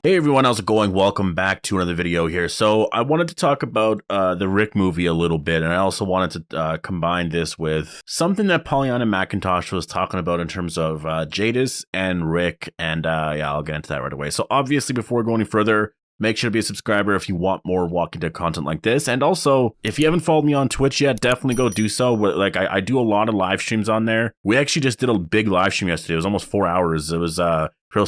Hey everyone, how's it going? Welcome back to another video here. So I wanted to talk about the Rick movie a little bit, and I also wanted to combine this with something that Pollyanna McIntosh was talking about in terms of Jadis and Rick, and yeah, I'll get into that right away. So obviously, before we go any further, make sure to be a subscriber if you want more Walking Dead content like this. And also, if you haven't followed me on Twitch yet, definitely go do so. Like, I do a lot of live streams on there. We actually just did a big live stream yesterday. It was almost 4 hours. It was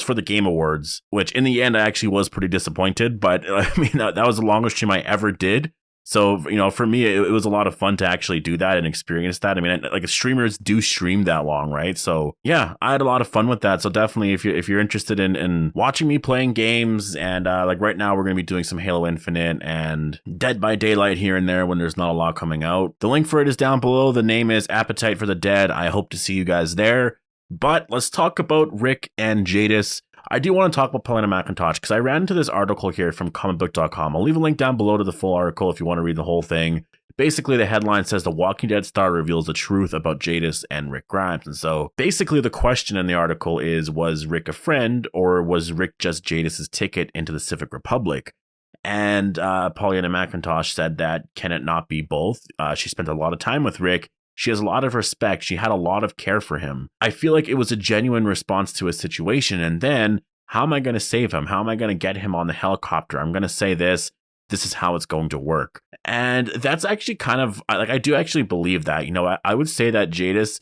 for the Game Awards, which in the end, I actually was pretty disappointed. But I mean, that was the longest stream I ever did. So, you know, for me, it was a lot of fun to actually do that and experience that. I mean, like streamers do stream that long, right? So yeah, I had a lot of fun with that. So definitely, if you're interested in watching me playing games, and like right now, we're going to be doing some Halo Infinite and Dead by Daylight here and there when there's not a lot coming out. The link for it is down below. The name is Appetite for the Dead. I hope to see you guys there. But let's talk about Rick and Jadis. I do want to talk about Pollyanna McIntosh because I ran into this article here from comicbook.com. I'll leave a link down below to the full article if you want to read the whole thing. Basically, the headline says The Walking Dead star reveals the truth about Jadis and Rick Grimes. And so basically the question in the article is, was Rick a friend, or was Rick just Jadis's ticket into the Civic Republic? And Pollyanna McIntosh said that, can it not be both? She spent a lot of time with Rick. She has a lot of respect. She had a lot of care for him. I feel like it was a genuine response to his situation. And then, how am I going to save him? How am I going to get him on the helicopter? I'm going to say this. This is how it's going to work. And that's actually kind of, like, I do actually believe that. You know, I would say that Jadis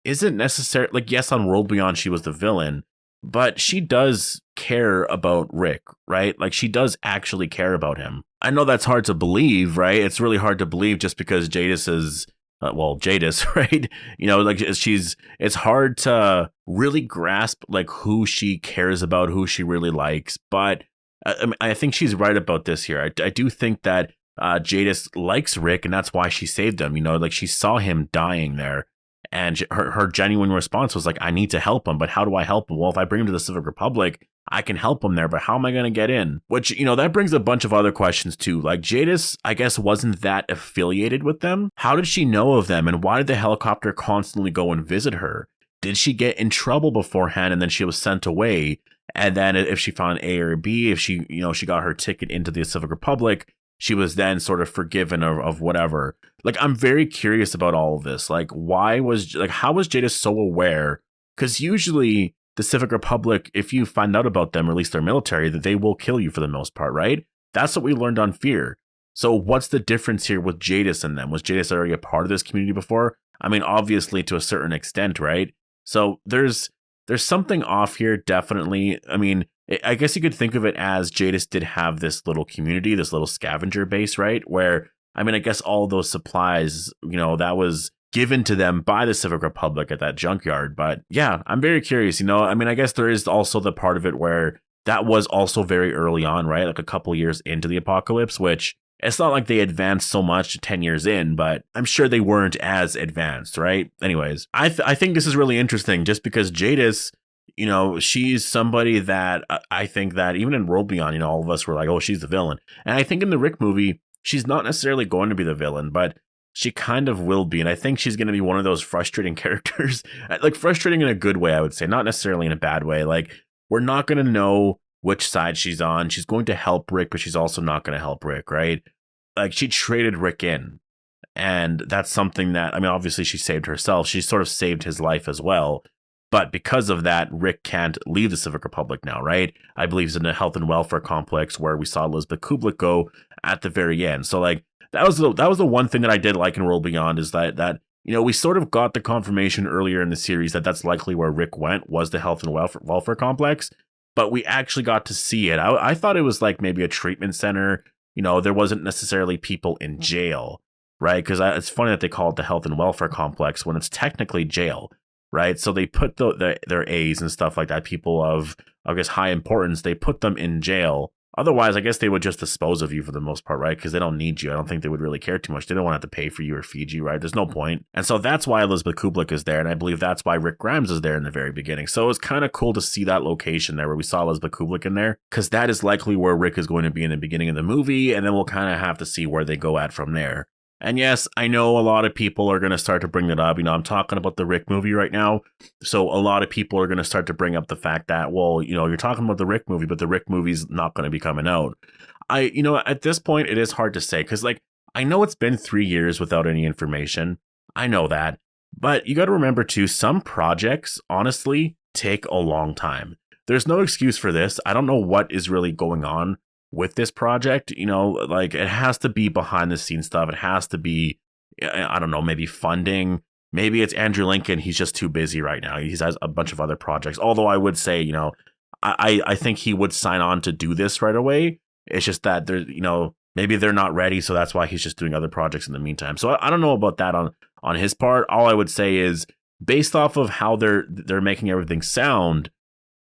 isn't necessarily, like, yes, on World Beyond, she was the villain, but she does care about Rick, right? Like, she does actually care about him. I know that's hard to believe, right? It's really hard to believe just because Jadis is, Jadis, right? You know, like it's hard to really grasp like who she cares about, who she really likes. But I think she's right about this here. I do think that Jadis likes Rick, and that's why she saved him. You know, like she saw him dying there, and her genuine response was like, I need to help him, but how do I help him? Well, if I bring him to the Civic Republic, I can help him there, but how am I going to get in? Which, you know, that brings a bunch of other questions too. Like Jadis, I guess, wasn't that affiliated with them. How did she know of them? And why did the helicopter constantly go and visit her? Did she get in trouble beforehand and then she was sent away? And then if she found A or B, if she, you know, she got her ticket into the Civic Republic, she was then sort of forgiven of whatever. Like, I'm very curious about all of this. Like, how was Jadis so aware? Because usually the Civic Republic, if you find out about them, or at least their military, that they will kill you for the most part, right? That's what we learned on Fear. So what's the difference here with Jadis and them? Was Jadis already a part of this community before? I mean, obviously to a certain extent, right? So there's something off here, definitely. I mean, I guess you could think of it as Jadis did have this little community, this little scavenger base, right? Where, I mean, I guess all those supplies, you know, that was given to them by the Civic Republic at that junkyard. But yeah, I'm very curious, you know, I mean, I guess there is also the part of it where that was also very early on, right? Like a couple years into the apocalypse, which it's not like they advanced so much 10 years in, but I'm sure they weren't as advanced, right? Anyways, I think this is really interesting just because Jadis, you know, she's somebody that I think that even in World Beyond, you know, all of us were like, oh, she's the villain. And I think in the Rick movie, she's not necessarily going to be the villain, but she kind of will be. And I think she's going to be one of those frustrating characters, like frustrating in a good way, I would say, not necessarily in a bad way. Like, we're not going to know which side she's on. She's going to help Rick, but she's also not going to help Rick, right? Like, she traded Rick in. And that's something that, I mean, obviously she saved herself. She sort of saved his life as well. But because of that, Rick can't leave the Civic Republic now, right? I believe he's in a health and welfare complex where we saw Elizabeth Kublik go at the very end. So, like, that was the one thing that I did like in World Beyond, is that you know, we sort of got the confirmation earlier in the series that that's likely where Rick went, was the health and welfare complex, but we actually got to see it. I thought it was like maybe a treatment center. You know, there wasn't necessarily people in jail, right? Because it's funny that they call it the health and welfare complex when it's technically jail, right? So they put their A's and stuff like that, people of, I guess, high importance, they put them in jail. Otherwise, I guess they would just dispose of you for the most part, right? Because they don't need you. I don't think they would really care too much. They don't want to have to pay for you or feed you, right? There's no point. And so that's why Elizabeth Kublik is there. And I believe that's why Rick Grimes is there in the very beginning. So it was kind of cool to see that location there where we saw Elizabeth Kublik in there, because that is likely where Rick is going to be in the beginning of the movie. And then we'll kind of have to see where they go at from there. And yes, I know a lot of people are going to start to bring that up. I'm talking about the Rick movie right now. So a lot of people are going to start to bring up the fact that, well, you're talking about the Rick movie, but the Rick movie's not going to be coming out. At this point, it is hard to say because, like, I know it's been 3 years without any information. I know that. But you got to remember, too, some projects, honestly, take a long time. There's no excuse for this. I don't know what is really going on with this project. Like, it has to be behind the scenes stuff. It has to be, I don't know, maybe funding. Maybe it's Andrew Lincoln. He's just too busy right now. He has a bunch of other projects. Although I would say, I think he would sign on to do this right away. It's just that maybe they're not ready, so that's why he's just doing other projects in the meantime. So I don't know about that on his part. All I would say is, based off of how they're making everything sound,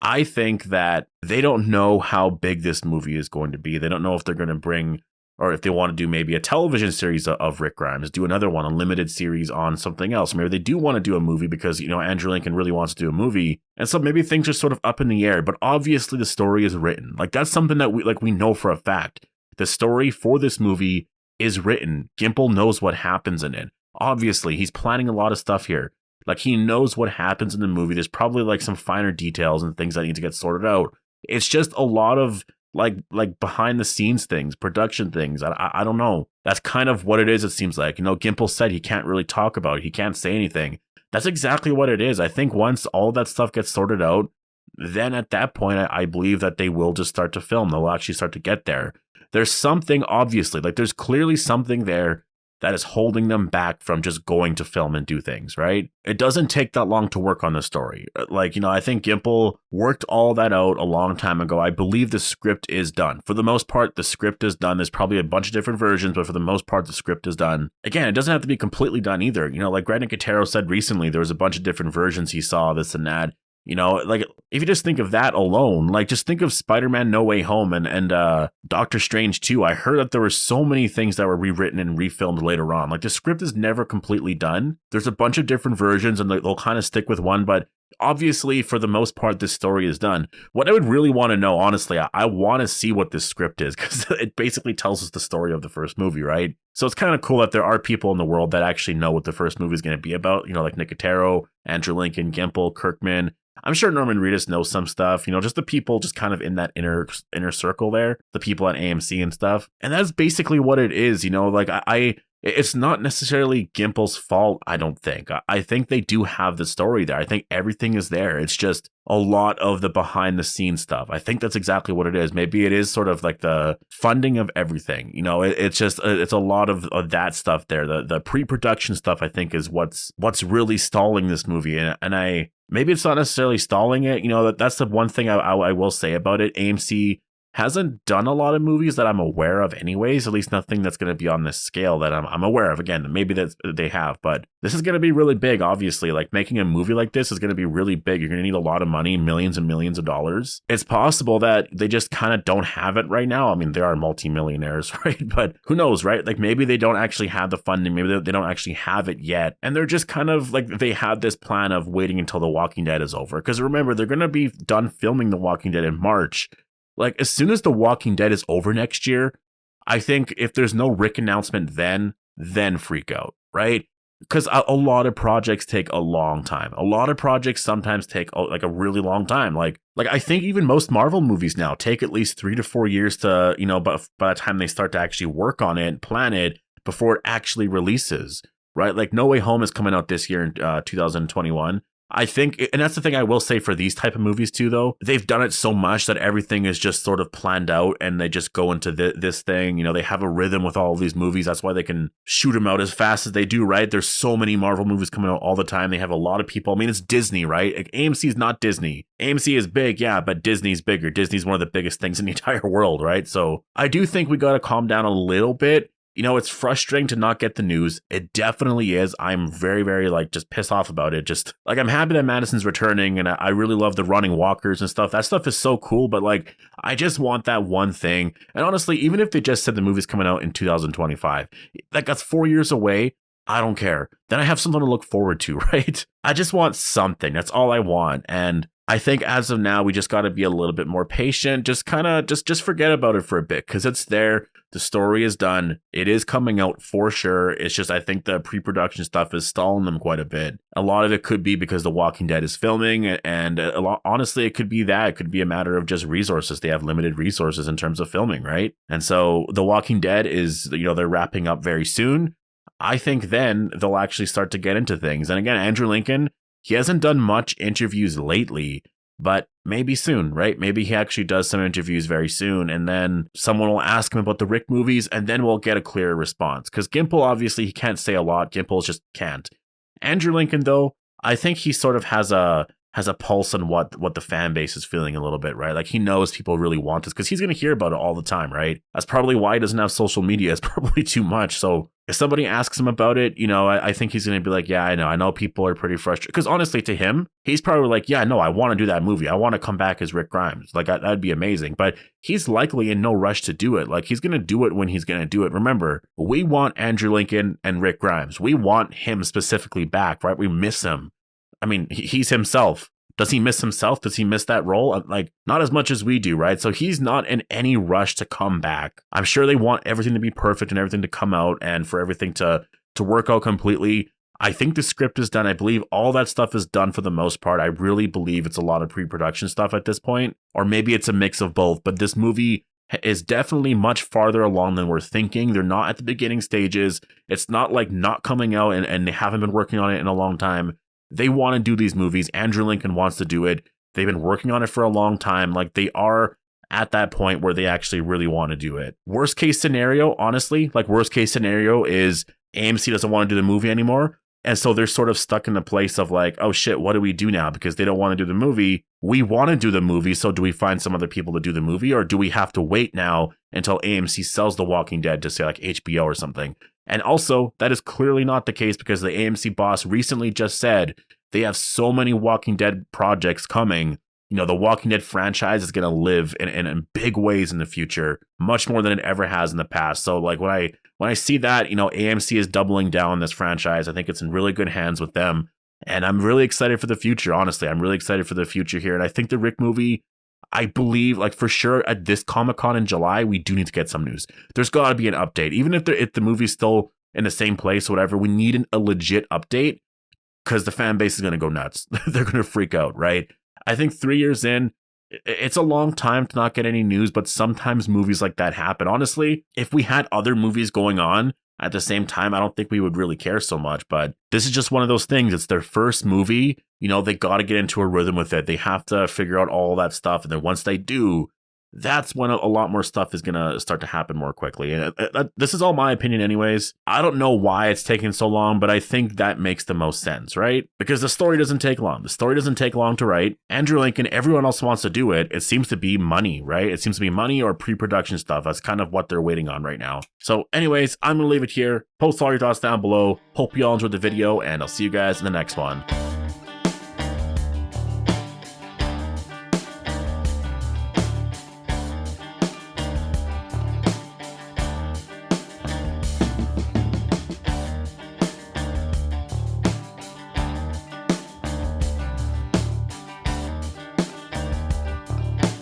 I think that they don't know how big this movie is going to be. They don't know if they're going to bring, or if they want to do maybe a television series of Rick Grimes, do another one, a limited series on something else. Maybe they do want to do a movie because, Andrew Lincoln really wants to do a movie. And so maybe things are sort of up in the air, but obviously the story is written. Like, that's something that we know for a fact. The story for this movie is written. Gimple knows what happens in it. Obviously, he's planning a lot of stuff here. Like, he knows what happens in the movie. There's probably like some finer details and things that need to get sorted out. It's just a lot of like behind the scenes things, production things. I don't know. That's kind of what it is, it seems like. Gimple said he can't really talk about it. He can't say anything. That's exactly what it is. I think once all that stuff gets sorted out, then at that point, I believe that they will just start to film. They'll actually start to get there. There's something, obviously, like there's clearly something there that is holding them back from just going to film and do things, right? It doesn't take that long to work on the story. I think Gimple worked all that out a long time ago. I believe the script is done. For the most part, the script is done. There's probably a bunch of different versions, but for the most part, the script is done. Again, it doesn't have to be completely done either. Like Greg Nicotero said recently, there was a bunch of different versions he saw, this and that. If you just think of that alone, just think of Spider-Man No Way Home and Doctor Strange 2. I heard that there were so many things that were rewritten and refilmed later on. Like, the script is never completely done. There's a bunch of different versions and they'll kind of stick with one, but obviously, for the most part, this story is done. What I would really want to know, honestly, I want to see what this script is, because it basically tells us the story of the first movie, right? So it's kind of cool that there are people in the world that actually know what the first movie is going to be about, like Nicotero, Andrew Lincoln, Gimple, Kirkman. I'm sure Norman Reedus knows some stuff, just the people just kind of in that inner circle there, the people at AMC and stuff. And that's basically what it is, it's not necessarily Gimple's fault, I don't think. I think they do have the story there. I think everything is there. It's just a lot of the behind the scenes stuff. I think that's exactly what it is. Maybe it is sort of like the funding of everything. It's a lot of that stuff there. The pre-production stuff, I think, is what's really stalling this movie. And maybe it's not necessarily stalling it. That's the one thing I will say about it. AMC hasn't done a lot of movies that I'm aware of anyways, at least nothing that's going to be on this scale that I'm aware of. Again, maybe that they have, but this is going to be really big, obviously. Like, making a movie like this is going to be really big. You're going to need a lot of money, millions and millions of dollars. It's possible that they just kind of don't have it right now. I mean, they are multimillionaires, right? But who knows, right? Like, maybe they don't actually have the funding. Maybe they don't actually have it yet. And they're just kind of like, they had this plan of waiting until The Walking Dead is over. Because remember, they're going to be done filming The Walking Dead in March. Like, as soon as The Walking Dead is over next year, I think if there's no Rick announcement then freak out, right? Because a lot of projects take a long time. A lot of projects sometimes take like a really long time. Like I think even most Marvel movies now take at least 3 to 4 years to, but by the time they start to actually work on it and plan it before it actually releases, right? Like, No Way Home is coming out this year in 2021. I think, and that's the thing I will say for these type of movies too, though, they've done it so much that everything is just sort of planned out and they just go into this thing. They have a rhythm with all of these movies. That's why they can shoot them out as fast as they do, right? There's so many Marvel movies coming out all the time. They have a lot of people. I mean, it's Disney, right? Like, AMC is not Disney. AMC is big, yeah, but Disney's bigger. Disney's one of the biggest things in the entire world, right? So I do think we got to calm down a little bit. It's frustrating to not get the news. It definitely is. I'm very, very just pissed off about it. Just I'm happy that Madison's returning, and I really love the running walkers and stuff. That stuff is so cool, but I just want that one thing. And honestly, even if they just said the movie's coming out in 2025, that's 4 years away. I don't care. Then I have something to look forward to, right? I just want something. That's all I want. And I think as of now, we just got to be a little bit more patient. Just kind of just forget about it for a bit because it's there. The story is done. It is coming out for sure. It's just I think the pre-production stuff is stalling them quite a bit. A lot of it could be because The Walking Dead is filming, and honestly, it could be that. It could be a matter of just resources. They have limited resources in terms of filming, right? And so The Walking Dead is, they're wrapping up very soon. I think then they'll actually start to get into things. And again, Andrew Lincoln, he hasn't done much interviews lately, but maybe soon, right? Maybe he actually does some interviews very soon, and then someone will ask him about the Rick movies, and then we'll get a clearer response. Because Gimple, obviously, he can't say a lot. Gimple just can't. Andrew Lincoln, though, I think he sort of has a pulse on what the fan base is feeling a little bit, right? Like he knows people really want this because he's going to hear about it all the time, right? That's probably why he doesn't have social media. It's probably too much. So if somebody asks him about it, I think he's going to be like, yeah, I know people are pretty frustrated. Because honestly, to him, he's probably like, yeah, no, I want to do that movie. I want to come back as Rick Grimes. Like that'd be amazing. But he's likely in no rush to do it. Like he's going to do it when he's going to do it. Remember, we want Andrew Lincoln and Rick Grimes. We want him specifically back, right? We miss him. I mean, he's himself. Does he miss himself? Does he miss that role? Like, not as much as we do, right? So he's not in any rush to come back. I'm sure they want everything to be perfect and everything to come out and for everything to work out completely. I think the script is done. I believe all that stuff is done for the most part. I really believe it's a lot of pre-production stuff at this point. Or maybe it's a mix of both. But this movie is definitely much farther along than we're thinking. They're not at the beginning stages. It's not like not coming out and they haven't been working on it in a long time. They want to do these movies. Andrew Lincoln wants to do it. They've been working on it for a long time. Like they are at that point where they actually really want to do it. Worst case scenario, honestly, worst case scenario is AMC doesn't want to do the movie anymore. And so they're sort of stuck in the place of like, oh shit, what do we do now? Because they don't want to do the movie. We want to do the movie. So do we find some other people to do the movie? Or do we have to wait now until AMC sells The Walking Dead to say like HBO or something? And also, that is clearly not the case because the AMC boss recently just said they have so many Walking Dead projects coming. The Walking Dead franchise is going to live in big ways in the future, much more than it ever has in the past. So like when I see that, AMC is doubling down on this franchise, I think it's in really good hands with them. And I'm really excited for the future. Honestly, I'm really excited for the future here. And I think the Rick movie, I believe, for sure, at this Comic-Con in July, we do need to get some news. There's got to be an update. Even if the movie's still in the same place or whatever, we need a legit update because the fan base is going to go nuts. They're going to freak out, right? I think 3 years in, it's a long time to not get any news, but sometimes movies like that happen. Honestly, if we had other movies going on at the same time, I don't think we would really care so much. But this is just one of those things. It's their first movie. They got to get into a rhythm with it. They have to figure out all that stuff. And then once they do, that's when a lot more stuff is going to start to happen more quickly. And this is all my opinion anyways. I don't know why it's taking so long, but I think that makes the most sense, right? Because the story doesn't take long. The story doesn't take long to write. Andrew Lincoln, everyone else wants to do it. It seems to be money, right? It seems to be money or pre-production stuff. That's kind of what they're waiting on right now. So anyways, I'm going to leave it here. Post all your thoughts down below. Hope you all enjoyed the video, and I'll see you guys in the next one.